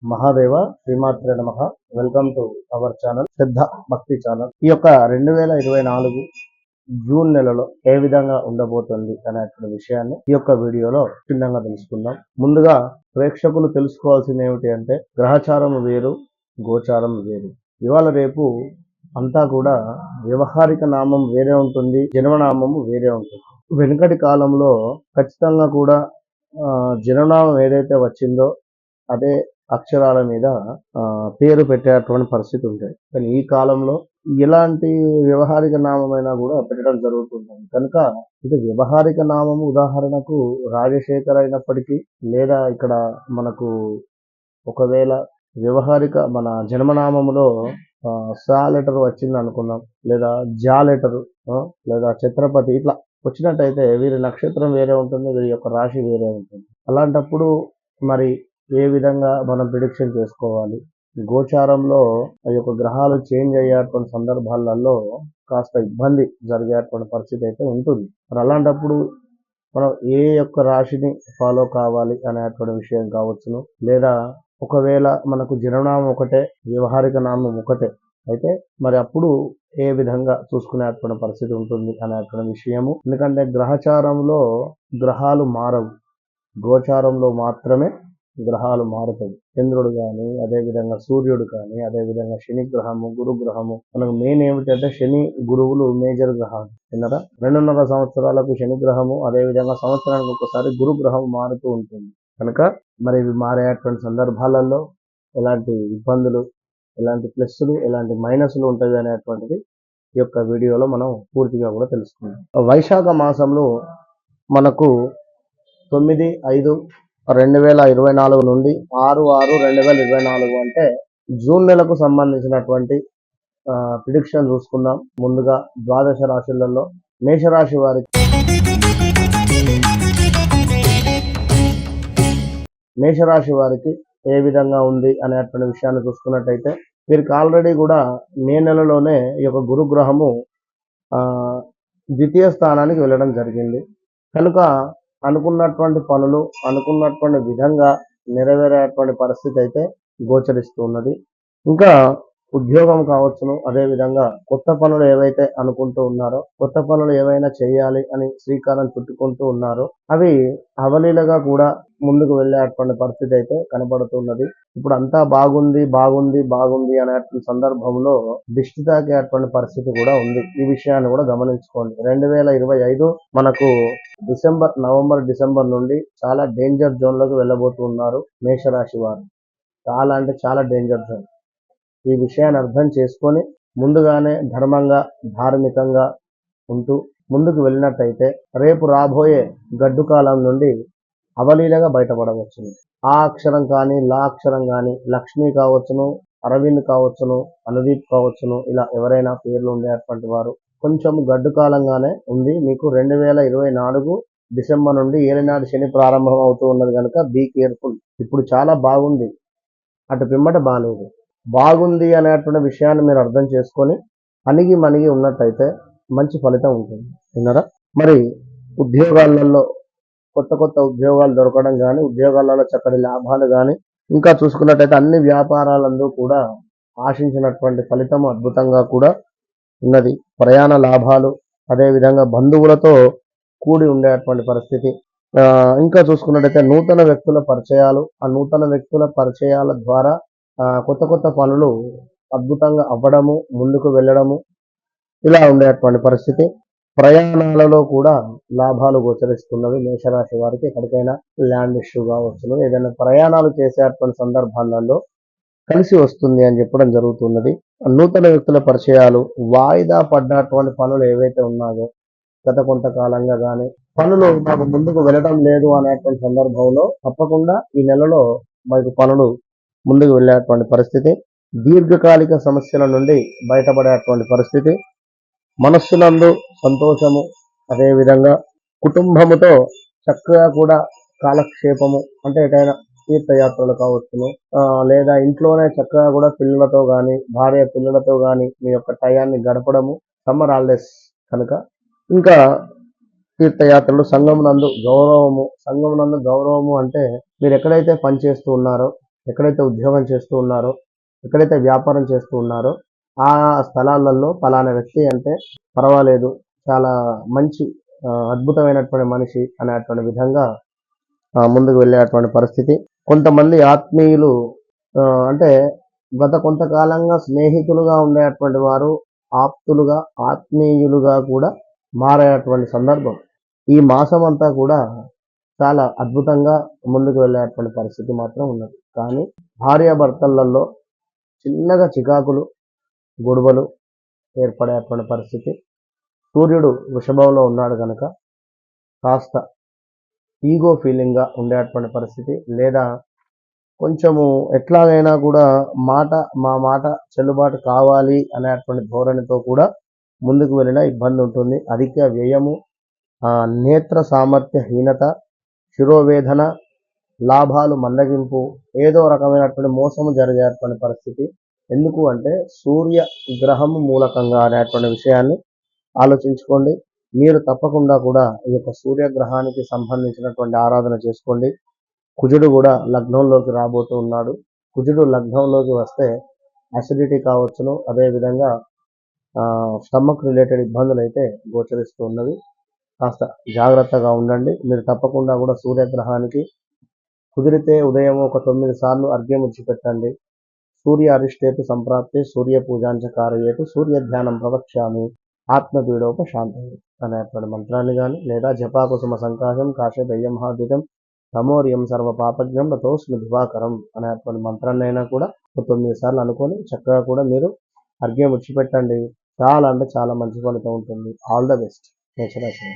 మహాదేవ శ్రీమాత్రే నమః. Welcome to our channel శ్రద్ధ భక్తి ఛానల్. ఈ యొక్క 2024 జూన్ నెలలో ఏ విధంగా ఉండబోతుంది అనేటువంటి విషయాన్ని ఈ యొక్క వీడియోలో చిన్నగా తెలుసుకుందాం. ముందుగా ప్రేక్షకులు తెలుసుకోవాల్సింది ఏమిటి అంటే, గ్రహచారం వేరు, గోచారం వేరు. ఇవాళ రేపు అంతా కూడా వ్యవహారిక నామం వేరే ఉంటుంది, జన్మనామము వేరే ఉంటుంది. వెనుకటి కాలంలో ఖచ్చితంగా కూడా జననామం ఏదైతే వచ్చిందో అదే అక్షరాల మీద పేరు పెట్టేటువంటి పరిస్థితి ఉంటుంది. కానీ ఈ కాలంలో ఎలాంటి వ్యవహారిక నామమైనా కూడా పెట్టడం జరుగుతుంది. కనుక ఇది వ్యవహారిక నామము, ఉదాహరణకు రాజశేఖర్ అయినప్పటికీ, లేదా ఇక్కడ మనకు ఒకవేళ వ్యవహారిక మన జన్మనామములో సా లెటర్ వచ్చింది అనుకుందాం, లేదా జా లెటరు, లేదా ఛత్రపతి ఇట్లా వచ్చినట్టయితే వీరి నక్షత్రం వేరే ఉంటుంది, వీరి యొక్క రాశి వేరే ఉంటుంది. అలాంటప్పుడు మరి ఏ విధంగా మనం ప్రిడిక్షన్ చేసుకోవాలి? గోచారంలో ఆ యొక్క గ్రహాలు చేంజ్ అయ్యేటువంటి సందర్భాలలో కాస్త ఇబ్బంది జరిగేటువంటి పరిస్థితి అయితే ఉంటుంది. మరి అలాంటప్పుడు మనం ఏ యొక్క రాశిని ఫాలో కావాలి అనేటువంటి విషయం కావచ్చును, లేదా ఒకవేళ మనకు జననామం ఒకటే, వ్యవహారిక నామం ఒకటే అయితే మరి అప్పుడు ఏ విధంగా చూసుకునేటువంటి పరిస్థితి ఉంటుంది అనేటువంటి విషయము. ఎందుకంటే గ్రహచారంలో గ్రహాలు మారవు, గోచారంలో మాత్రమే గ్రహాలు మారుతాయి. చంద్రుడు కానీ, అదేవిధంగా సూర్యుడు కానీ, అదేవిధంగా శని గ్రహము, గురు గ్రహము. మనకు మెయిన్ ఏమిటంటే శని గురువులు మేజర్ గ్రహాలు. విన్నారా? 2.5 సంవత్సరాలకు శని గ్రహము, అదేవిధంగా సంవత్సరానికి ఒకసారి గురు గ్రహం మారుతూ ఉంటుంది. కనుక మరి ఇవి మారేటువంటి సందర్భాలలో ఎలాంటి ఇబ్బందులు, ఎలాంటి ప్లస్లు, ఎలాంటి మైనస్లు ఉంటాయి అనేటువంటిది ఈ యొక్క వీడియోలో మనం పూర్తిగా కూడా తెలుసుకుందాం. వైశాఖ మాసంలో మనకు 9/5/2024 నుండి 6/6/2024 అంటే జూన్ నెలకు సంబంధించినటువంటి ప్రిడిక్షన్ చూసుకుందాం. ముందుగా ద్వాదశ రాశులలో మేషరాశి వారికి ఏ విధంగా ఉంది అనేటువంటి విషయాన్ని చూసుకున్నట్టయితే, వీరికి ఆల్రెడీ కూడా మే నెలలోనే ఈ యొక్క గురుగ్రహము ద్వితీయ స్థానానికి వెళ్ళడం జరిగింది. కనుక అనుకున్నటువంటి పనులు అనుకున్నటువంటి విధంగా నెరవేరేటువంటి పరిస్థితి అయితే గోచరిస్తూ ఉన్నది. ఇంకా ఉద్యోగం కావచ్చును, అదేవిధంగా కొత్త పనులు ఏవైతే అనుకుంటూ ఉన్నారో, కొత్త పనులు ఏవైనా చేయాలి అని శ్రీకారం చుట్టుకుంటూ ఉన్నారో అవి అవలీలగా కూడా ముందుకు వెళ్ళేటువంటి పరిస్థితి అయితే కనబడుతున్నది. ఇప్పుడు అంతా బాగుంది బాగుంది బాగుంది అనేటువంటి సందర్భంలో దిష్టి తాకేటువంటి పరిస్థితి కూడా ఉంది. ఈ విషయాన్ని కూడా గమనించుకోండి. 2025 మనకు నవంబర్ డిసెంబర్ నుండి చాలా డేంజర్ జోన్ లోకి వెళ్ళబోతున్నారు మేషరాశి వారు. చాలా అంటే చాలా డేంజర్ జోన్. ఈ విషయాన్ని అర్థం చేసుకొని ముందుగానే ధర్మంగా, ధార్మికంగా ఉంటూ ముందుకు వెళ్ళినట్టయితే రేపు రాబోయే గడ్డు కాలం నుండి అవలీలగా బయటపడవచ్చును. ఆ అక్షరం కానీ, లా అక్షరం కానీ, లక్ష్మి కావచ్చును, అరవింద్ కావచ్చును, అనుదీప్ కావచ్చును, ఇలా ఎవరైనా పేర్లు ఉండేటువంటి వారు కొంచెం గడ్డు కాలంగానే ఉంది మీకు. 2024 డిసెంబర్ నుండి ఏలినాడు శని ప్రారంభం అవుతూ ఉన్నది కనుక బీ కేర్ఫుల్. ఇప్పుడు చాలా బాగుంది, అటు పిమ్మట బాగాలేదు. బాగుంది అనేటువంటి విషయాన్ని మీరు అర్థం చేసుకొని అణిగి మణిగి ఉన్నట్టయితే మంచి ఫలితం ఉంటుంది. విన్నారా? మరి ఉద్యోగాలలో కొత్త కొత్త ఉద్యోగాలు దొరకడం కానీ, ఉద్యోగాలలో చక్కటి లాభాలు కానీ, ఇంకా చూసుకున్నట్టయితే అన్ని వ్యాపారాలందు కూడా ఆశించినటువంటి ఫలితం అద్భుతంగా కూడా ఉన్నది. ప్రయాణ లాభాలు, అదేవిధంగా బంధువులతో కూడి ఉండేటువంటి పరిస్థితి. ఇంకా చూసుకున్నట్టయితే నూతన వ్యక్తుల పరిచయాలు, ఆ నూతన వ్యక్తుల పరిచయాల ద్వారా కొత్త కొత్త పనులు అద్భుతంగా అవ్వడము, ముందుకు వెళ్ళడము, ఇలా ఉండేటువంటి పరిస్థితి. ప్రయాణాలలో కూడా లాభాలు గోచరిస్తున్నవి మేషరాశి వారికి. ఎక్కడికైనా ల్యాండ్ ఇష్యూ కావచ్చును, ఏదైనా ప్రయాణాలు చేసేటువంటి సందర్భాలలో కలిసి వస్తుంది అని చెప్పడం జరుగుతున్నది. నూతన వ్యక్తుల పరిచయాలు, వాయిదా పడ్డటువంటి పనులు ఏవైతే ఉన్నాయో గత కొంతకాలంగా కానీ పనులు మాకు ముందుకు వెళ్ళడం లేదు అనేటువంటి సందర్భంలో తప్పకుండా ఈ నెలలో మనకు పనులు ముందుకు వెళ్ళేటువంటి పరిస్థితి. దీర్ఘకాలిక సమస్యల నుండి బయటపడేటువంటి పరిస్థితి. మనస్సునందు సంతోషము, అదేవిధంగా కుటుంబముతో చక్కగా కూడా కాలక్షేపము, అంటే ఎటైనా తీర్థయాత్రలు కావచ్చును, లేదా ఇంట్లోనే చక్కగా కూడా పిల్లలతో కానీ, భార్య పిల్లలతో కానీ మీ యొక్క టయాన్ని గడపడము. సమ్మర్ హాలిడేస్ కనుక ఇంకా తీర్థయాత్రలు, సంఘమునందు గౌరవము అంటే మీరు ఎక్కడైతే పనిచేస్తూ ఉన్నారో ఎక్కడైతే ఉద్యోగం చేస్తూ ఉన్నారో, ఎక్కడైతే వ్యాపారం చేస్తూ ఉన్నారో ఆ స్థలాలలో పలానా వ్యక్తి అంటే పర్వాలేదు, చాలా మంచి అద్భుతమైనటువంటి మనిషి అనేటువంటి విధంగా ముందుకు వెళ్ళేటువంటి పరిస్థితి. కొంతమంది ఆత్మీయులు అంటే గత కొంతకాలంగా స్నేహితులుగా ఉండేటువంటి వారు ఆప్తులుగా, ఆత్మీయులుగా కూడా మారేటువంటి సందర్భం. ఈ మాసం అంతా కూడా చాలా అద్భుతంగా ముందుకు వెళ్ళేటువంటి పరిస్థితి మాత్రం ఉన్నది. కానీ భార్యాభర్తలలో చిన్నగా చికాకులు, గొడవలు ఏర్పడేటువంటి పరిస్థితి. సూర్యుడు వృషభంలో ఉన్నాడు కనుక కాస్త ఈగో ఫీలింగ్గా ఉండేటువంటి పరిస్థితి, లేదా కొంచెము ఎట్లాగైనా కూడా మా మాట చెల్లుబాటు కావాలి అనేటువంటి ధోరణితో కూడా ముందుకు వెళ్ళిన ఇబ్బంది ఉంటుంది. అధిక వ్యయము, నేత్ర సామర్థ్యహీనత, శిరోవేదన, లాభాలు మందగింపు, ఏదో రకమైనటువంటి మోసము జరిగేటువంటి పరిస్థితి. ఎందుకు అంటే సూర్య గ్రహము మూలకంగా అనేటువంటి విషయాన్ని ఆలోచించుకోండి. మీరు తప్పకుండా కూడా ఈ యొక్క సూర్యగ్రహానికి సంబంధించినటువంటి ఆరాధన చేసుకోండి. కుజుడు కూడా లగ్నంలోకి రాబోతూ ఉన్నాడు. కుజుడు లగ్నంలోకి వస్తే అసిడిటీ కావచ్చును, అదేవిధంగా స్టమక్ రిలేటెడ్ ఇబ్బందులు అయితే గోచరిస్తూ ఉన్నవి. కాస్త జాగ్రత్తగా ఉండండి. మీరు తప్పకుండా కూడా సూర్యగ్రహానికి కుదిరితే ఉదయం ఒక 9 సార్లు అర్ఘ్యం ఇచ్చిపెట్టండి. సూర్య అరిష్టేతు సంప్రాప్తే సూర్య పూజాంచ కారయేతు సూర్య ధ్యానం ప్రవక్ష్యామి ఆత్మపీడోపశాంతయే అనేటువంటి మంత్రాన్ని కానీ, లేదా జపాకుసుమ సంకాశం కాశదయ్యం హాదితం తమోర్యం సర్వ పాపజ్ఞం తోస్మి దివాకరం అనేటువంటి మంత్రాన్ని అయినా కూడా 9 సార్లు అనుకొని చక్కగా కూడా మీరు అర్ఘ్యం ఇచ్చిపెట్టండి. చాలా అంటే చాలా మంచి ఫలితం ఉంటుంది. All the best. నేచర్.